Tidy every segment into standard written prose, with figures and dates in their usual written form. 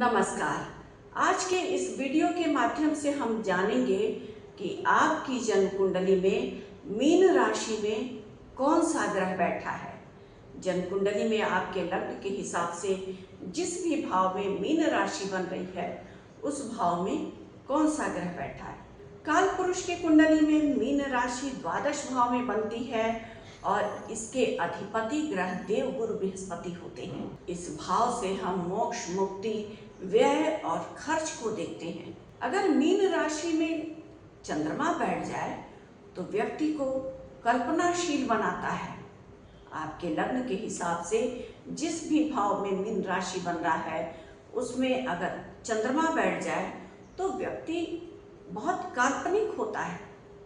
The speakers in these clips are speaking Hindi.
नमस्कार। आज के इस वीडियो के माध्यम से हम जानेंगे कि आपकी जन्म कुंडली में मीन राशि में कौन सा ग्रह बैठा है। जन्म कुंडली में आपके लग्न के हिसाब से जिस भी भाव में मीन राशि बन रही है उस भाव में कौन सा ग्रह बैठा है। काल पुरुष की कुंडली में मीन राशि द्वादश भाव में बनती है और इसके अधिपति ग्रह देव गुरु बृहस्पति होते हैं। इस भाव से हम मोक्ष, मुक्ति, व्यय और खर्च को देखते हैं। अगर मीन राशि में चंद्रमा बैठ जाए तो व्यक्ति को कल्पनाशील बनाता है। आपके लग्न के हिसाब से जिस भी भाव में मीन राशि बन रहा है उसमें अगर चंद्रमा बैठ जाए तो व्यक्ति बहुत काल्पनिक होता है,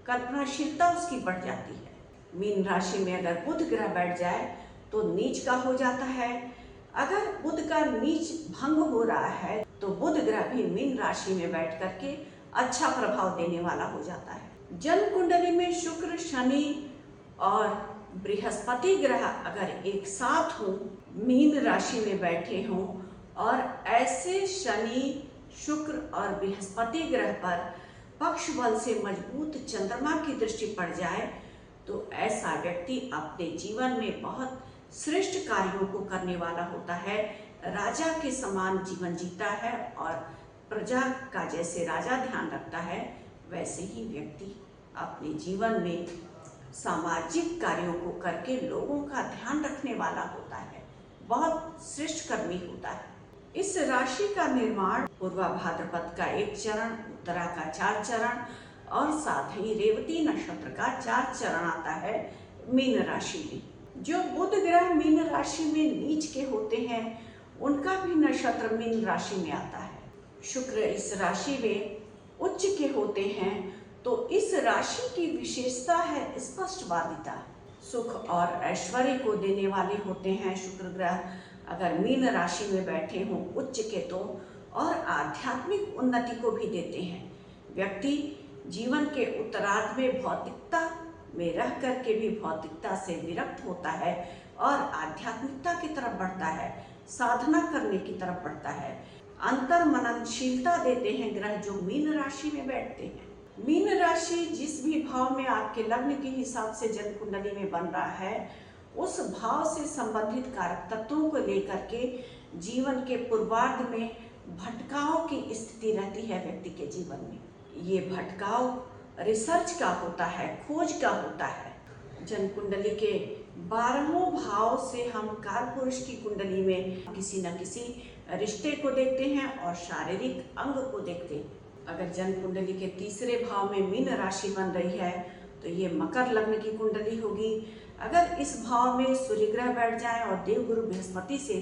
कल्पनाशीलता उसकी बढ़ जाती है। मीन राशि में अगर बुध ग्रह बैठ जाए तो नीच का हो जाता है। अगर बुध का नीच भंग हो रहा है तो बुध ग्रह भी मीन राशि में बैठ करके अच्छा प्रभाव देने वाला हो जाता है। जन्म कुंडली में शुक्र, शनि और बृहस्पति ग्रह अगर एक साथ हों, मीन राशि में बैठे हों और ऐसे शनि, शुक्र और बृहस्पति ग्रह पर पक्ष बल से मजबूत चंद्रमा की दृष्टि पड़ जाए तो ऐसा व्यक्ति अपने जीवन में बहुत श्रेष्ठ कार्यों को करने वाला होता है। राजा के समान जीवन जीता है और प्रजा का जैसे राजा ध्यान रखता है वैसे ही व्यक्ति अपने जीवन में सामाजिक कार्यों को करके लोगों का ध्यान रखने वाला होता है, बहुत श्रेष्ठ कर्मी होता है। इस राशि का निर्माण पूर्वा भाद्रपद का 1 चरण, उत्तरा का 4 चरण और साथ ही रेवती नक्षत्र का 4 चरण आता है मीन राशि में। जो बुध ग्रह मीन राशि में नीच के होते हैं उनका भी नक्षत्र मीन राशि में आता है। शुक्र इस राशि में उच्च के होते हैं तो इस राशि की विशेषता है स्पष्टवादिता। सुख और ऐश्वर्य को देने वाले होते हैं शुक्र ग्रह अगर मीन राशि में बैठे हों उच्च के तो, और आध्यात्मिक उन्नति को भी देते हैं। व्यक्ति जीवन के उत्तरार्ध में भौतिकता में रह करके भी भौतिकता से विरक्त होता है और आध्यात्मिकता की तरफ बढ़ता है, साधना करने की तरफ बढ़ता है। अंतर मननशीलता देते हैं ग्रह जो मीन राशि में बैठते हैं। मीन राशि जिस भी भाव में आपके लग्न के हिसाब से जन्म कुंडली में बन रहा है उस भाव से संबंधित कारक तत्वों को लेकर के जीवन के पूर्वार्ध में भटकाव की स्थिति रहती है व्यक्ति के जीवन में। ये भटकाव रिसर्च का होता है, खोज का होता है। जन्म कुंडली के 12वें भाव से हम काल पुरुष की कुंडली में किसी न किसी रिश्ते को देखते हैं और शारीरिक अंग को देखते हैं। अगर जन्म कुंडली के 3रे भाव में मीन राशि बन रही है तो ये मकर लग्न की कुंडली होगी। अगर इस भाव में सूर्य ग्रह बैठ जाए और देवगुरु बृहस्पति से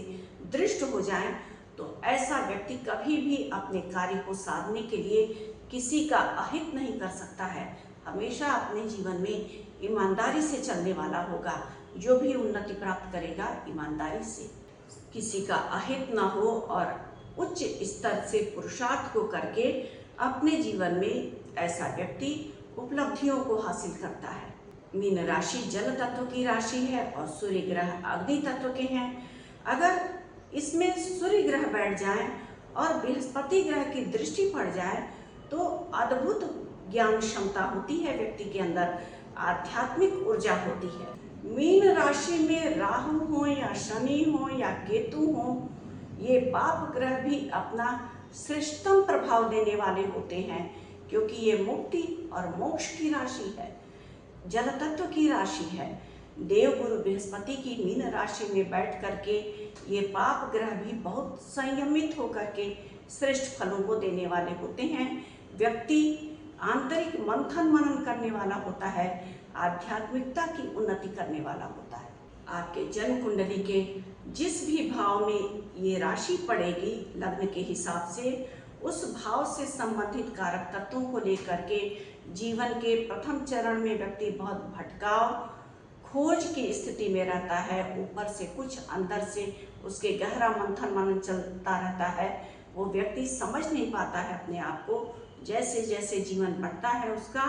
दृष्ट हो जाए तो ऐसा व्यक्ति कभी भी अपने कार्य को साधने के लिए किसी का अहित नहीं कर सकता है। हमेशा अपने जीवन में ईमानदारी से चलने वाला होगा। जो भी उन्नति प्राप्त करेगा ईमानदारी से, किसी का अहित ना हो और उच्च स्तर से पुरुषार्थ को करके अपने जीवन में ऐसा व्यक्ति उपलब्धियों को हासिल करता है। मीन राशि जल तत्व की राशि है और सूर्य ग्रह अग्नि तत्व के हैं। अगर इसमें सूर्य ग्रह बैठ जाए और बृहस्पति ग्रह की दृष्टि पड़ जाए तो अद्भुत ज्ञान क्षमता होती है व्यक्ति के अंदर, आध्यात्मिक ऊर्जा होती है। मीन राशि में राहु हो या शनि हो या केतु हो, ये पाप ग्रह भी अपना श्रेष्ठतम प्रभाव देने वाले होते हैं क्योंकि ये मुक्ति और मोक्ष की राशि है, जल तत्व की राशि है। देवगुरु बृहस्पति की मीन राशि में बैठ करके ये पाप ग्रह भी बहुत संयमित होकर के श्रेष्ठ फलों को देने वाले होते हैं। व्यक्ति आंतरिक मंथन मनन करने वाला होता है, आध्यात्मिकता की उन्नति करने वाला होता है। आपके जन्म कुंडली के जिस भी भाव में ये राशि पड़ेगी लग्न के हिसाब से उस भाव से संबंधित कारक तत्वों को लेकर के जीवन के प्रथम चरण में व्यक्ति बहुत भटकाव, खोज की स्थिति में रहता है। ऊपर से कुछ, अंदर से उसके गहरा मंथन मनन चलता रहता है। वो व्यक्ति समझ नहीं पाता है अपने आप को। जैसे जैसे जीवन बढ़ता है उसका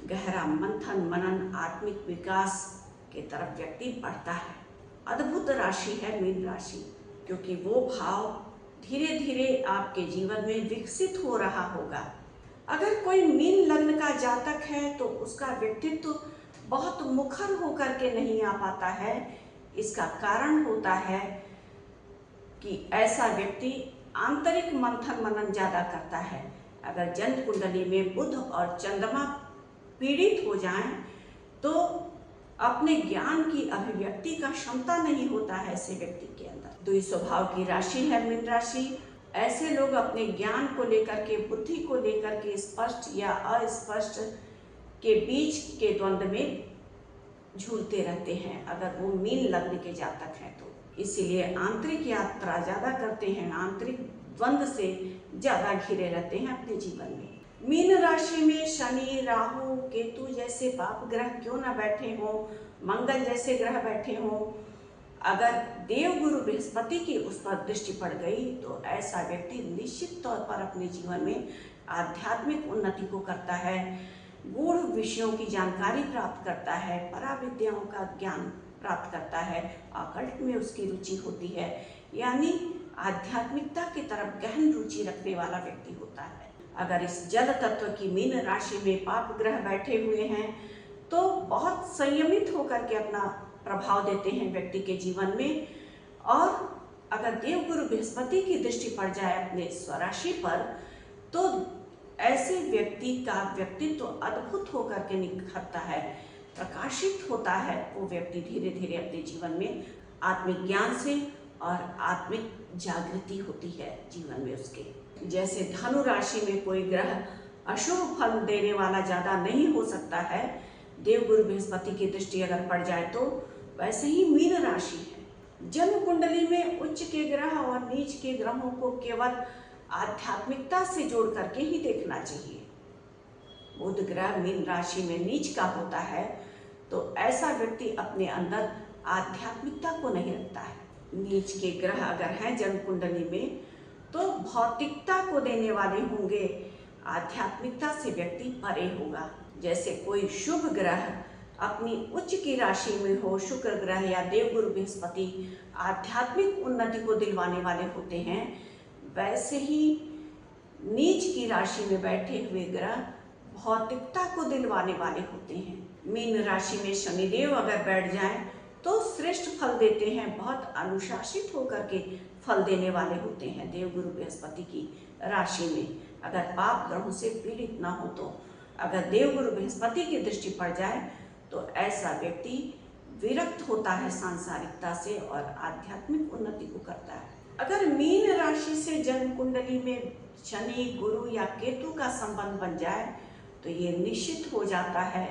गहरा मंथन मनन, आत्मिक विकास के तरफ व्यक्ति बढ़ता है। अद्भुत राशि है मीन राशि क्योंकि वो भाव धीरे धीरे आपके जीवन में विकसित हो रहा होगा। अगर कोई मीन लग्न का जातक है तो उसका व्यक्तित्व बहुत मुखर होकर के नहीं आ पाता है। इसका कारण होता है कि ऐसा व्यक्ति आंतरिक मंथन मनन ज़्यादा करता है। अगर जन्म कुंडली में बुध और चंद्रमा पीड़ित हो जाएं तो अपने ज्ञान की अभिव्यक्ति का क्षमता नहीं होता है ऐसे व्यक्ति के अंदर। द्वि स्वभाव की राशि है मीन राशि। ऐसे लोग अपने ज्ञान को लेकर के, बुद्धि को लेकर के स्पष्ट या अस्पष्ट के बीच के द्वंद्व में झूलते रहते हैं अगर वो मीन लग्न के जातक हैं तो। इसीलिए आंतरिक यात्रा ज़्यादा करते हैं, आंतरिक द्वंद्व से ज़्यादा घिरे रहते हैं अपने जीवन में। मीन राशि में शनि, राहु, केतु जैसे पाप ग्रह क्यों न बैठे हों, मंगल जैसे ग्रह बैठे हों, अगर देवगुरु बृहस्पति की उस पर दृष्टि पड़ गई तो ऐसा व्यक्ति निश्चित तौर पर अपने जीवन में आध्यात्मिक उन्नति को करता है, गूढ़ विषयों की जानकारी प्राप्त करता है, पराविद्याओं का ज्ञान प्राप्त करता है, अकल्ट में उसकी रुचि होती है, यानी आध्यात्मिकता की तरफ गहन रुचि रखने वाला व्यक्ति होता है। अगर इस जल तत्व की मीन राशि में पाप ग्रह बैठे हुए हैं तो बहुत संयमित होकर के अपना प्रभाव देते हैं व्यक्ति के जीवन में। और अगर देवगुरु बृहस्पति की दृष्टि पड़ जाए अपने स्वराशि पर तो ऐसे व्यक्ति का व्यक्तित्व अद्भुत होकर के निखरता है, प्रकाशित होता है। वो व्यक्ति धीरे धीरे अपने जीवन में आत्मिक ज्ञान से और आत्मिक जागृति होती है जीवन में उसके। जैसे धनु राशि में कोई ग्रह अशुभ फल देने वाला ज़्यादा नहीं हो सकता है, देवगुरु बृहस्पति की दृष्टि अगर पड़ जाए तो, वैसे ही मीन राशि है। जन्म कुंडली में उच्च के ग्रह और नीच के ग्रहों को केवल आध्यात्मिकता से जोड़ करके ही देखना चाहिए। बुध ग्रह मीन राशि में नीच का होता है तो ऐसा व्यक्ति अपने अंदर आध्यात्मिकता को नहीं रखता है। नीच के ग्रह अगर हैं जन्म कुंडली में तो भौतिकता को देने वाले होंगे, आध्यात्मिकता से व्यक्ति परे होगा। जैसे कोई शुभ ग्रह अपनी उच्च की राशि में हो, शुक्र ग्रह या देवगुरु बृहस्पति आध्यात्मिक उन्नति को दिलवाने वाले होते हैं, वैसे ही नीच की राशि में बैठे हुए ग्रह भौतिकता को दिलवाने वाले होते हैं। मीन राशि में शनिदेव अगर बैठ जाएं तो श्रेष्ठ फल देते हैं, बहुत अनुशासित होकर के फल देने वाले होते हैं देवगुरु बृहस्पति की राशि में। अगर पाप ग्रहों से पीड़ित ना हो तो, अगर देवगुरु बृहस्पति की दृष्टि पड़ जाए तो ऐसा व्यक्ति विरक्त होता है सांसारिकता से और आध्यात्मिक उन्नति को करता है। अगर मीन राशि से जन्म कुंडली में शनि, गुरु या केतु का संबंध बन जाए तो ये निश्चित हो जाता है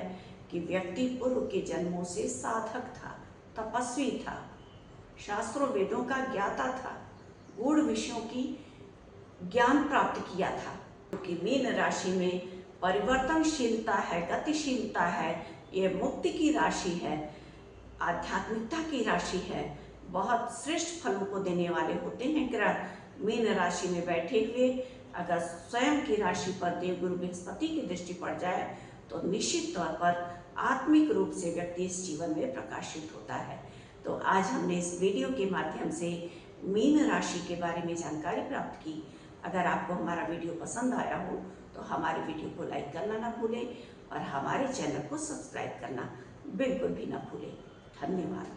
कि व्यक्ति पूर्व के जन्मों से साधक था, तपस्वी था, शास्त्रों वेदों का ज्ञाता था, गूढ़ विषयों की ज्ञान प्राप्त किया था। क्योंकि मीन राशि में परिवर्तनशीलता है, गतिशीलता है, ये मुक्ति की राशि है, आध्यात्मिकता की राशि है, बहुत श्रेष्ठ फलों को देने वाले होते हैं ग्रह मीन राशि में बैठे हुए। अगर स्वयं की राशि पर देवगुरु बृहस्पति की दृष्टि पड़ जाए तो निश्चित तौर पर आत्मिक रूप से व्यक्ति इस जीवन में प्रकाशित होता है। तो आज हमने इस वीडियो के माध्यम से मीन राशि के बारे में जानकारी प्राप्त की। अगर आपको हमारा वीडियो पसंद आया हो तो हमारे वीडियो को लाइक करना ना भूलें और हमारे चैनल को सब्सक्राइब करना बिल्कुल भी ना भूलें। धन्यवाद।